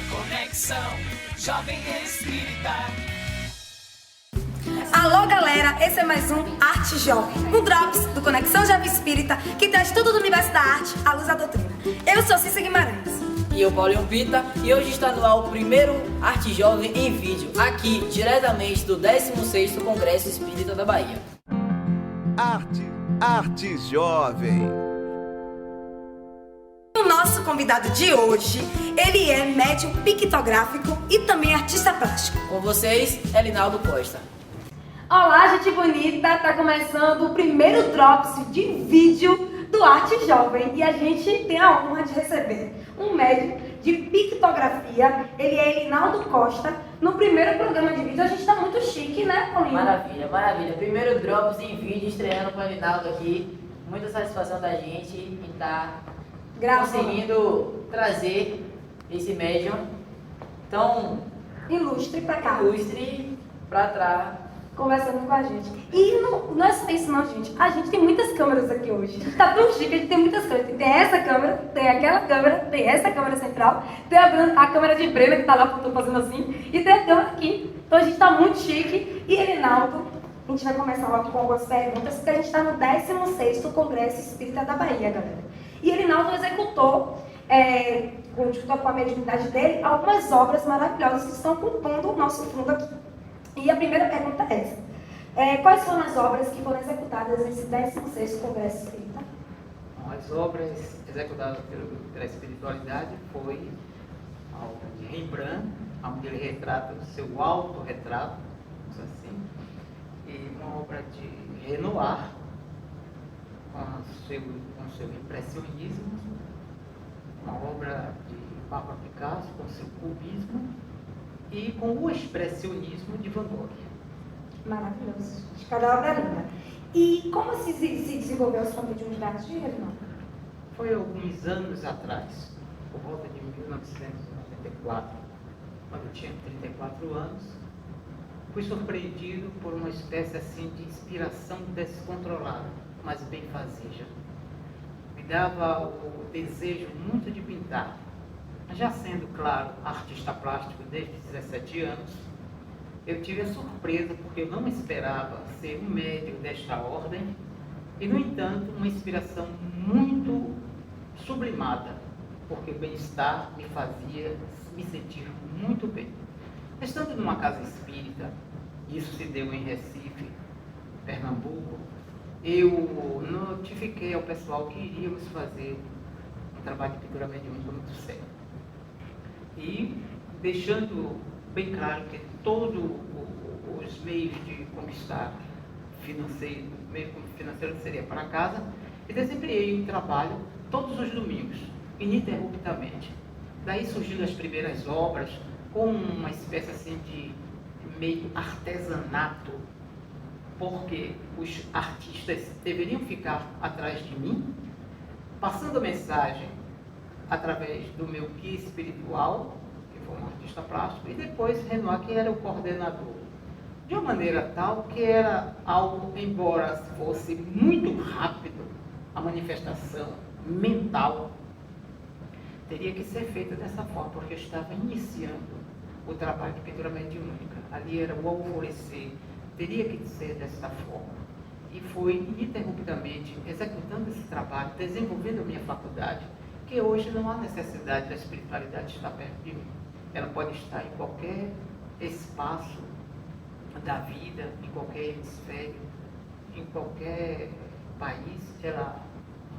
Conexão Jovem Espírita. Alô galera, esse é mais um Arte Jovem, um Drops do Conexão Jovem Espírita que traz tudo do universo da arte à luz da doutrina. Eu sou Cissa Guimarães. E eu, Paulinho Pita, e hoje está no ar o primeiro Arte Jovem em vídeo, aqui diretamente do 16º Congresso Espírita da Bahia. Arte Jovem. O nosso convidado de hoje, ele é médium pictográfico e também artista plástico. Com vocês, Elinaldo Costa. Olá, gente bonita! Tá começando o primeiro Drops de vídeo do Arte Jovem e a gente tem a honra de receber um médium de pictografia. Ele é Elinaldo Costa. No primeiro programa de vídeo a gente tá muito chique, né, Paulinho? Maravilha, maravilha. Primeiro Drops em vídeo, estreando com o Elinaldo aqui. Muita satisfação da gente em estar conseguindo trazer esse médium tão ilustre pra cá. Ilustre pra trás. Conversando com a gente. E não é só isso não, gente. A gente tem muitas câmeras aqui hoje. A gente tá tão chique, a gente tem muitas câmeras. Tem essa câmera, tem aquela câmera, tem essa câmera central, tem a câmera de Brena que tá lá fazendo assim, e tem a câmera aqui. Então a gente tá muito chique. E Elinaldo, a gente vai começar logo com algumas perguntas, porque a gente tá no 16º Congresso Espírita da Bahia, galera. E Elinaldo executou, junto com a mediunidade dele, algumas obras maravilhosas que estão ocupando o nosso fundo aqui. E a primeira pergunta é essa. Quais foram as obras que foram executadas nesse 16º Congresso Espírita? As obras executadas pela espiritualidade foi a obra de Rembrandt, onde ele retrata o seu autorretrato, assim, e uma obra de Renoir, com o seu impressionismo, uma obra de Pablo Picasso, com o seu cubismo, e com o expressionismo de Van Gogh. Maravilhoso. Cada obra é linda. E como se desenvolveu a sua mediunidade, Elinaldo? Foi alguns anos atrás, por volta de 1994, quando eu tinha 34 anos, fui surpreendido por uma espécie assim de inspiração descontrolada, mas benfazeja. Me dava o desejo muito de pintar. Já sendo, claro, artista plástico desde 17 anos, eu tive a surpresa porque eu não esperava ser um médium desta ordem e, no entanto, uma inspiração muito sublimada, porque o bem-estar me fazia me sentir muito bem. Estando numa casa espírita, isso se deu em Recife, Pernambuco, eu notifiquei ao pessoal que iríamos fazer um trabalho de pintura mediúnica muito sério. E deixando bem claro que todos os meios de conquistar meio financeiro seria para casa, e desempenhei um trabalho todos os domingos, ininterruptamente. Daí surgiram as primeiras obras, com uma espécie assim de meio artesanato, porque os artistas deveriam ficar atrás de mim, passando mensagem através do meu guia espiritual, que foi um artista plástico, e depois Renoir, que era o coordenador. De uma maneira tal que era algo, embora fosse muito rápido, a manifestação mental teria que ser feita dessa forma, porque eu estava iniciando o trabalho de pintura mediúnica. Ali era o alvorecer, teria que ser dessa forma. E foi ininterruptamente executando esse trabalho, desenvolvendo a minha faculdade, que hoje não há necessidade da espiritualidade estar perto de mim. Ela pode estar em qualquer espaço da vida, em qualquer hemisfério, em qualquer país. Ela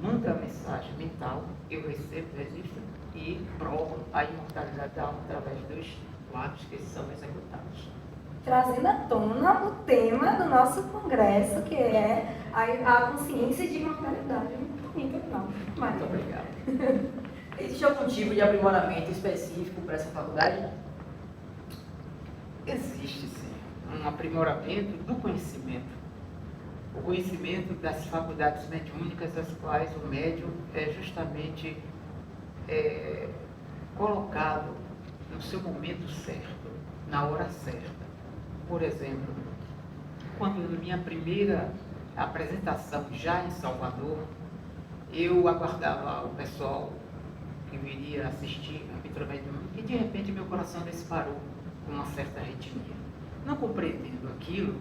manda a mensagem mental, eu recebo, registro e provo a imortalidade da alma através dos quadros que são executados. Trazendo à tona o tema do nosso congresso, que é a consciência de imortalidade. Muito obrigado. Existe algum tipo de aprimoramento específico para essa faculdade? Existe sim um aprimoramento do conhecimento. O conhecimento das faculdades mediúnicas, as quais o médium é justamente colocado no seu momento certo, na hora certa. Por exemplo, quando na minha primeira apresentação já em Salvador, eu aguardava o pessoal que eu iria assistir a pintura mediúnica e de repente meu coração disparou com uma certa arritmia. Não compreendendo aquilo,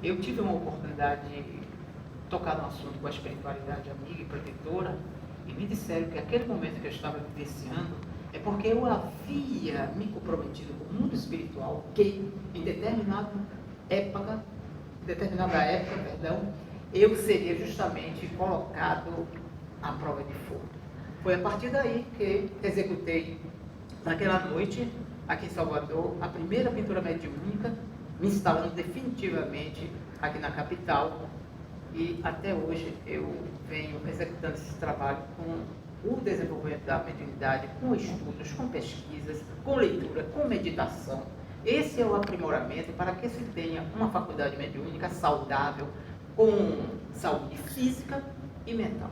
eu tive uma oportunidade de tocar no assunto com a espiritualidade amiga e protetora e me disseram que aquele momento que eu estava vivenciando é porque eu havia me comprometido com o mundo espiritual que em determinada época, eu seria justamente colocado à prova de fogo. Foi a partir daí que executei, naquela noite, aqui em Salvador, a primeira pintura mediúnica, me instalando definitivamente aqui na capital. E até hoje eu venho executando esse trabalho com o desenvolvimento da mediunidade, com estudos, com pesquisas, com leitura, com meditação. Esse é o aprimoramento para que se tenha uma faculdade mediúnica saudável, com saúde física e mental.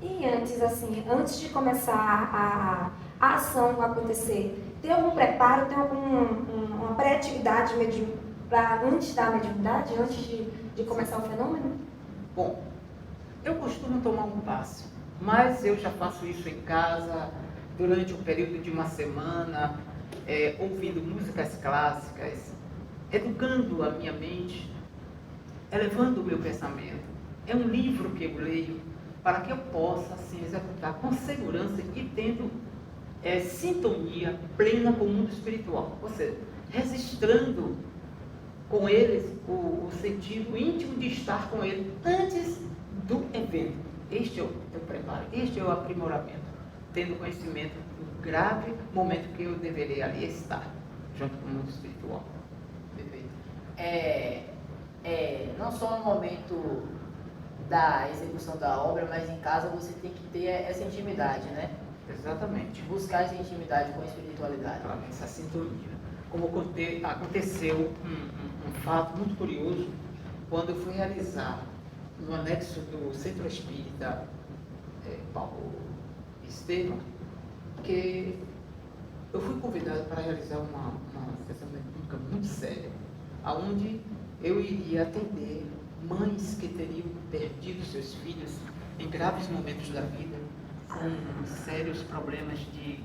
E antes, assim, antes de começar a ação acontecer, tem algum preparo, tem uma pré-atividade antes da mediunidade, antes de começar o fenômeno? Bom, eu costumo tomar um passo, mas eu já faço isso em casa, durante um período de uma semana, ouvindo músicas clássicas, educando a minha mente, elevando o meu pensamento. É um livro que eu leio para que eu possa, assim, executar com segurança e tendo sintonia plena com o mundo espiritual. Ou seja, registrando com eles o sentido íntimo de estar com ele antes do evento. Este é o preparo, este é o aprimoramento, tendo conhecimento do grave momento que eu deveria ali estar, junto com o mundo espiritual. Perfeito. Não só no momento da execução da obra, mas em casa você tem que ter essa intimidade, né? Exatamente. Buscar essa intimidade com a espiritualidade. Essa sintonia. Como aconteceu um fato muito curioso, quando eu fui realizar no anexo do Centro Espírita Paulo Estevam, que eu fui convidado para realizar uma sessão mediúnica muito séria, onde eu iria atender mães que teriam perdido seus filhos em graves momentos da vida, com sérios problemas de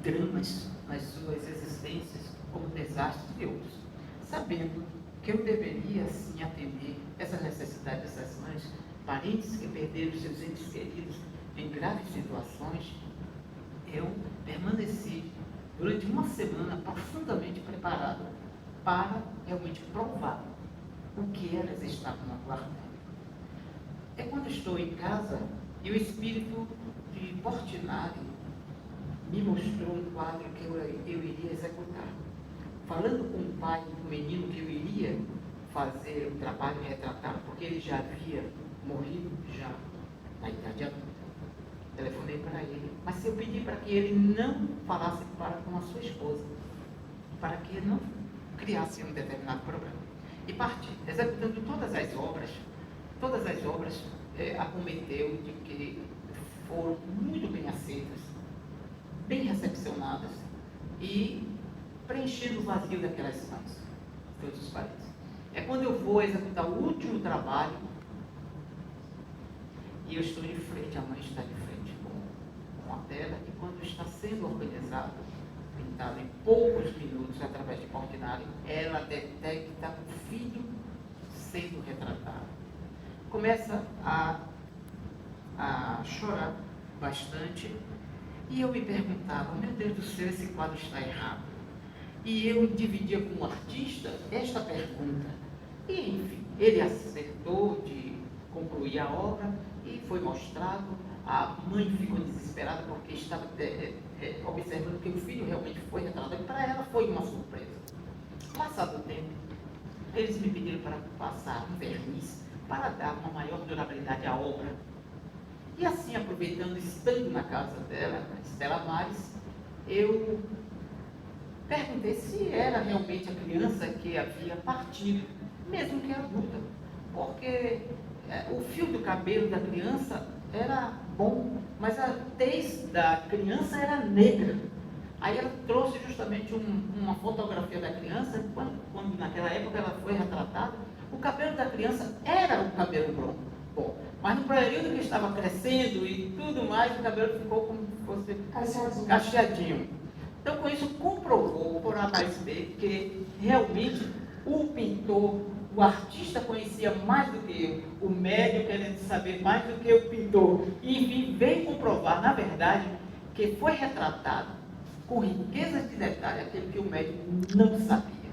dramas nas suas existências, como desastres e outros. Sabendo que eu deveria, sim, atender essas necessidades dessas mães, parentes que perderam seus entes queridos em graves situações, eu permaneci durante uma semana profundamente preparado para realmente provar o que elas estavam aguardando. É quando estou em casa e o espírito de Portinari me mostrou um quadro que eu iria executar. Falando com o pai do menino que eu iria fazer o trabalho retratado, porque ele já havia morrido já na idade adulta. Telefonei para ele, mas eu pedi para que ele não falasse com a sua esposa, para que ele não criasse um determinado problema. E parti, executando todas as obras acometeu de que foram muito bem aceitas, bem recepcionadas e preenchendo o vazio daquelas mãos, todos os parentes. É quando eu vou executar o último trabalho e eu estou de frente, a mãe está de frente com a tela, e quando está sendo organizado, pintado em poucos minutos, através de Portinari, ela detecta o filho sendo retratado. Começa a chorar bastante, e eu me perguntava, meu Deus do céu, esse quadro está errado. E eu dividia com o artista esta pergunta. E, enfim, ele acertou de concluir a obra e foi mostrado. A mãe ficou desesperada porque estava observando que o filho realmente foi retratado. E para ela foi uma surpresa. Passado o tempo, eles me pediram para passar um verniz para dar uma maior durabilidade à obra. E assim, aproveitando, estando na casa dela, na Estela Mares, eu perguntei se era realmente a criança que havia partido, mesmo que adulta, porque o fio do cabelo da criança era bom, mas a tez da criança era negra. Aí ela trouxe justamente uma fotografia da criança, quando naquela época ela foi retratada, o cabelo da criança era o cabelo branco, Bom, mas no período que estava crescendo e tudo mais, o cabelo ficou como se fosse cacheadinho. Então, com isso, comprovou por A mais B que realmente o pintor, o artista conhecia mais do que eu, o médium querendo saber mais do que o pintor. E, enfim, veio comprovar, na verdade, que foi retratado com riqueza de detalhe aquilo que o médium não sabia.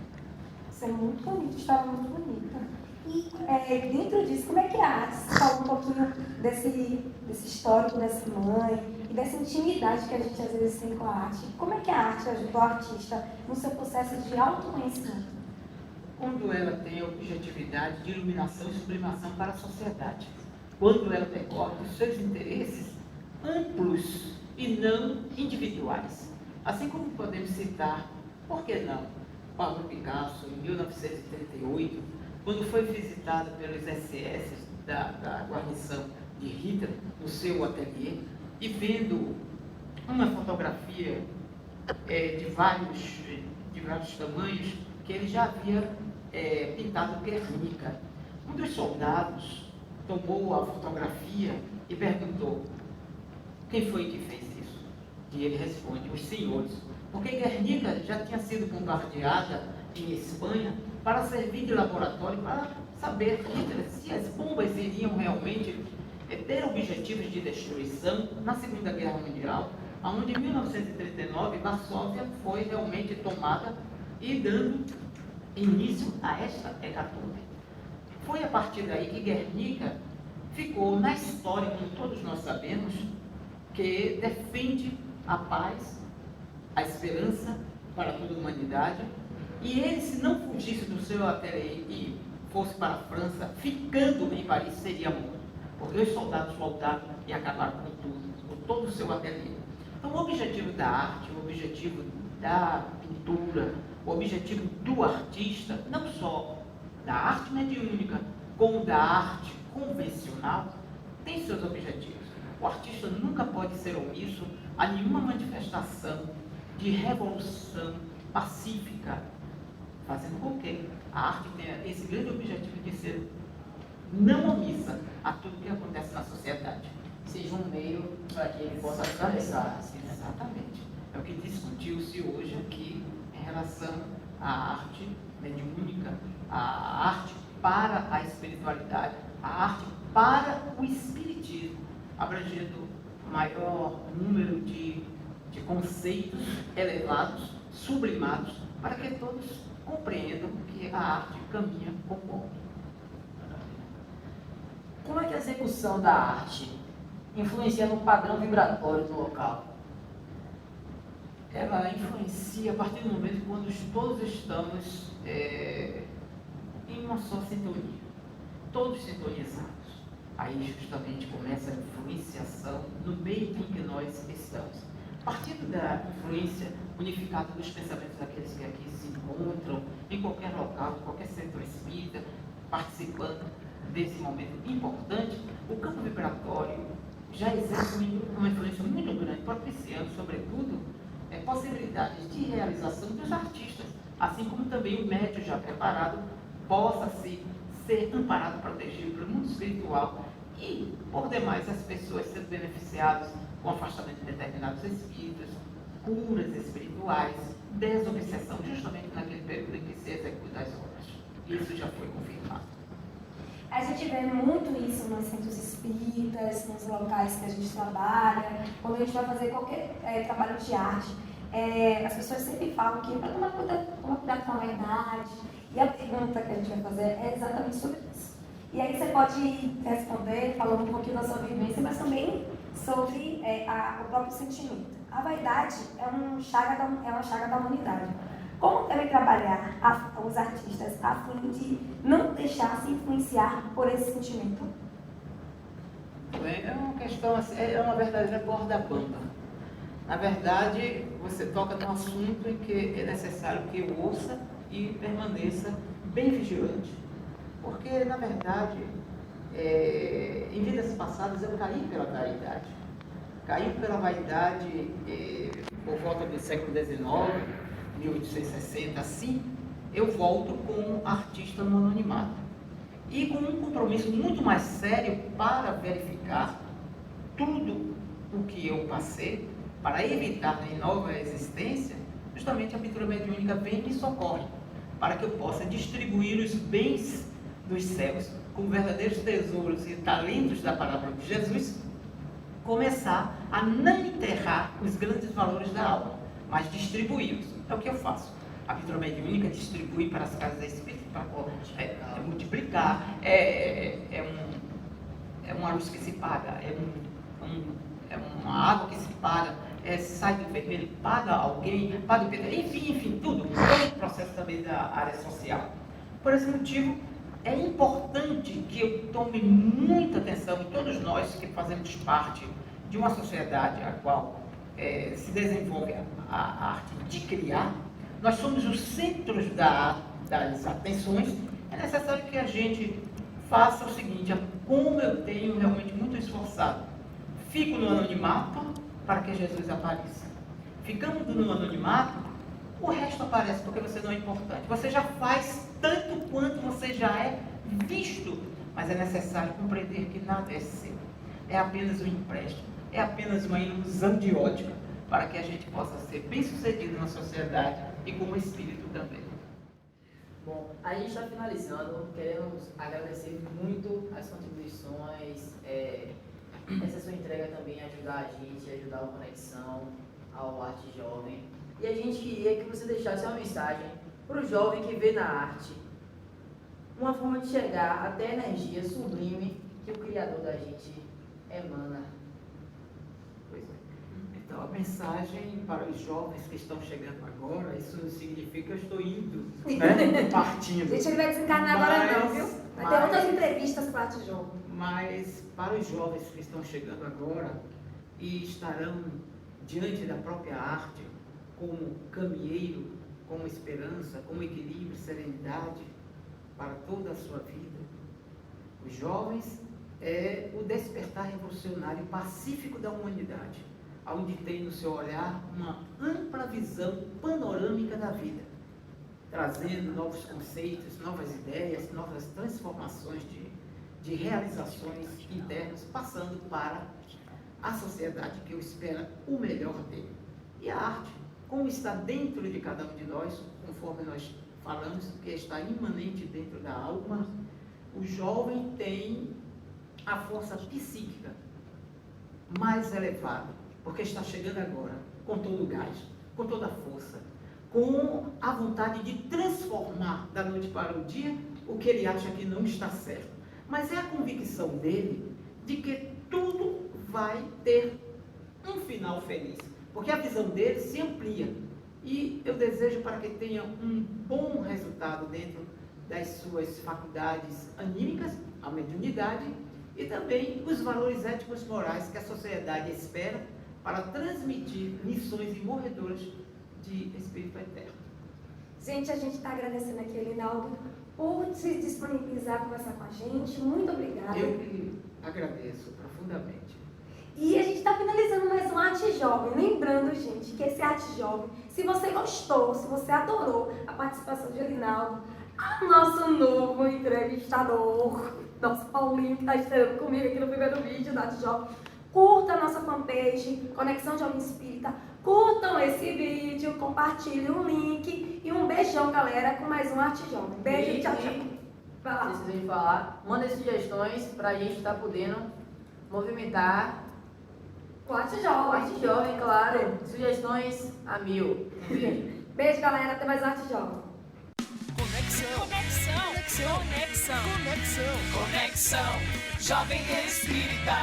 Isso é muito bonito, história muito bonita. E dentro disso, como é que é a arte? Você fala um pouquinho desse histórico dessa mãe e dessa intimidade que a gente às vezes tem com a arte. Como é que a arte ajuda o artista no seu processo de autoconhecimento? Quando ela tem a objetividade de iluminação e sublimação para a sociedade. Quando ela decorre dos seus interesses amplos e não individuais. Assim como podemos citar, por que não, Pablo Picasso, em 1938, quando foi visitado pelos SS da guarnição de Hitler no seu ateliê e vendo uma fotografia de vários tamanhos que ele já havia pintado Guernica. Um dos soldados tomou a fotografia e perguntou: quem foi que fez isso? E ele responde: os senhores. Porque Guernica já tinha sido bombardeada em Espanha para servir de laboratório para saber se as bombas iriam realmente ter objetivos de destruição na Segunda Guerra Mundial, onde em 1939 Varsóvia foi realmente tomada e dando início a esta hecatombe. Foi a partir daí que Guernica ficou na história, como todos nós sabemos, que defende a paz, a esperança para toda a humanidade. E ele, se não fugisse do seu ateliê e fosse para a França, ficando em Paris, seria morto. Porque os soldados voltaram e acabaram com tudo, com todo o seu ateliê. Então, o objetivo da arte, o objetivo da pintura, o objetivo do artista, não só da arte mediúnica, como da arte convencional, tem seus objetivos. O artista nunca pode ser omisso a nenhuma manifestação de revolução pacífica, fazendo com que a arte tenha esse grande objetivo de ser não omissa a tudo que acontece na sociedade. Seja um meio para que ele possa atravessar. Exatamente. É o que discutiu-se hoje aqui em relação à arte mediúnica, a arte para a espiritualidade, a arte para o espiritismo, abrangendo o maior número de conceitos elevados, sublimados, para que todos compreendam que a arte caminha com o ponto. Como é que a execução da arte influencia no padrão vibratório do local? Ela influencia a partir do momento quando todos estamos em uma só sintonia, todos sintonizados. Aí justamente começa a influenciação no meio em que nós estamos. Partindo da influência unificada dos pensamentos daqueles que aqui se encontram, em qualquer local, em qualquer centro espírita, participando desse momento importante, o campo vibratório já exerce uma influência muito grande, propiciando, sobretudo, possibilidades de realização dos artistas, assim como também o médium já preparado possa ser amparado, protegido pelo mundo espiritual e, por demais, as pessoas sendo beneficiadas com o afastamento de determinados espíritos, curas espirituais, desobsessão, justamente naquele período em que se executa as obras. Isso já foi confirmado. A gente vê muito isso nos centros espíritas, nos locais que a gente trabalha, quando a gente vai fazer qualquer trabalho de arte. As pessoas sempre falam que para tomar cuidado com a verdade. E a pergunta que a gente vai fazer é exatamente sobre isso. E aí você pode responder falando um pouquinho da sua vivência, mas também sobre o próprio sentimento. A vaidade é uma chaga da humanidade. Como devem trabalhar os artistas a fim de não deixar se influenciar por esse sentimento? É uma questão, é uma verdadeira corda bamba. Na verdade, você toca num assunto em que é necessário que eu ouça e permaneça bem vigilante. Porque, na verdade, em vidas passadas eu caí pela vaidade. Caí pela vaidade por volta do século XIX, 1860, assim, eu volto como artista no anonimato. e com um compromisso muito mais sério para verificar tudo o que eu passei, para evitar em nova existência, justamente a pintura mediúnica vem e me socorre, para que eu possa distribuir os bens dos céus como verdadeiros tesouros e talentos da palavra de Jesus, começar a não enterrar os grandes valores da alma, mas distribuí-los. É o que eu faço. A pintura mediúnica distribui para as casas espíritas, para multiplicar, é uma luz que se paga, é uma água que se paga, sai do vermelho, paga alguém, paga o PT, enfim, tudo. Todo o processo também da área social. Por esse motivo, é importante que eu tome muita atenção, e todos nós que fazemos parte de uma sociedade a qual se desenvolve a arte de criar, nós somos os centros das atenções. É necessário que a gente faça o seguinte: como eu tenho realmente muito esforçado, fico no anonimato para que Jesus apareça. Ficando no anonimato, o resto aparece porque você não é importante. Você já faz tanto quanto você já é visto, mas é necessário compreender que nada é seu. É apenas um empréstimo, é apenas uma ilusão de ótica para que a gente possa ser bem sucedido na sociedade e como espírito também. Bom, a gente está finalizando, queremos agradecer muito as contribuições, essa sua entrega também ajudar a gente, ajudar a conexão ao Arte Jovem. E a gente queria que você deixasse uma mensagem para o jovem que vê na arte uma forma de chegar até a energia sublime que o Criador da gente emana. Pois é. Então, a mensagem para os jovens que estão chegando agora, isso não significa que eu estou indo, né? Partindo. Gente, ele vai desencarnar agora não, viu? Vai ter outras entrevistas com o Arte Jovem. Mas para os jovens que estão chegando agora e estarão diante da própria arte, como caminheiro, como esperança, como equilíbrio, serenidade para toda a sua vida, os jovens é o despertar revolucionário pacífico da humanidade, onde tem no seu olhar uma ampla visão panorâmica da vida, trazendo novos conceitos, novas ideias, novas transformações de realizações internas, passando para a sociedade que espera o melhor dele. E a arte, como está dentro de cada um de nós, conforme nós falamos, que está imanente dentro da alma, o jovem tem a força psíquica mais elevada, porque está chegando agora com todo o gás, com toda a força, com a vontade de transformar da noite para o dia o que ele acha que não está certo. Mas é a convicção dele de que tudo vai ter um final feliz, porque a visão dele se amplia. E eu desejo para que tenha um bom resultado dentro das suas faculdades anímicas, a mediunidade, e também os valores éticos morais que a sociedade espera para transmitir lições imorredoras de espírito eterno. Gente, a gente está agradecendo aqui, Elinaldo, por se disponibilizar a conversar com a gente. Muito obrigada. Eu que agradeço profundamente. E a gente está finalizando mais um Arte Jovem. Lembrando, gente, que esse Arte Jovem, se você gostou, se você adorou a participação de Elinaldo, nosso novo entrevistador, nosso Paulinho, que está estreando comigo aqui no primeiro vídeo do Arte Jovem, curta a nossa fanpage, Conexão Jovem Espírita, curtam esse vídeo, compartilhem o link e um beijão, galera, com mais um Arte Jovem. Beijo, tchau, tchau. Vai lá. Precisei falar, mandem sugestões para a gente estar podendo movimentar O Arte o Jovem. Arte Jovem, claro. Sugestões a 1000. Um beijo. Beijo, galera. Até mais um Arte Jovem. Conexão Jovem Espírita.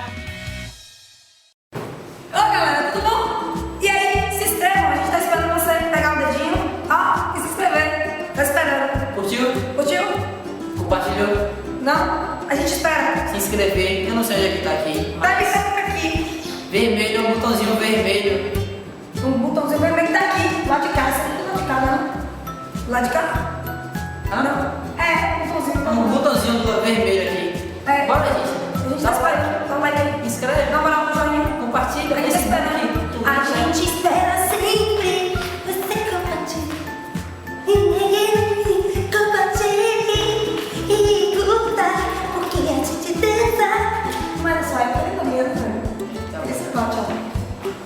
Ô, galera, tudo bom? E aí, se inscrevam. A gente tá esperando você pegar o dedinho, ó, e se inscrever. Tá esperando. Curtiu? Curtiu? Compartilhou? Não? A gente espera. Se inscrever, eu não sei onde é que tá aqui, Tá mas pensando aqui. vermelho é um botãozinho vermelho. Um botãozinho vermelho que tá aqui. Lá de cá. Você não tá lá de cá, não? Lá de cá? Ah, não? É, um botãozinho. Um botãozinho vermelho aqui. É. Bora, gente. A gente tá esperando. Dá um like aí. Inscreve. Dá uma moral no joinha. Compartilha. A gente tá esperando.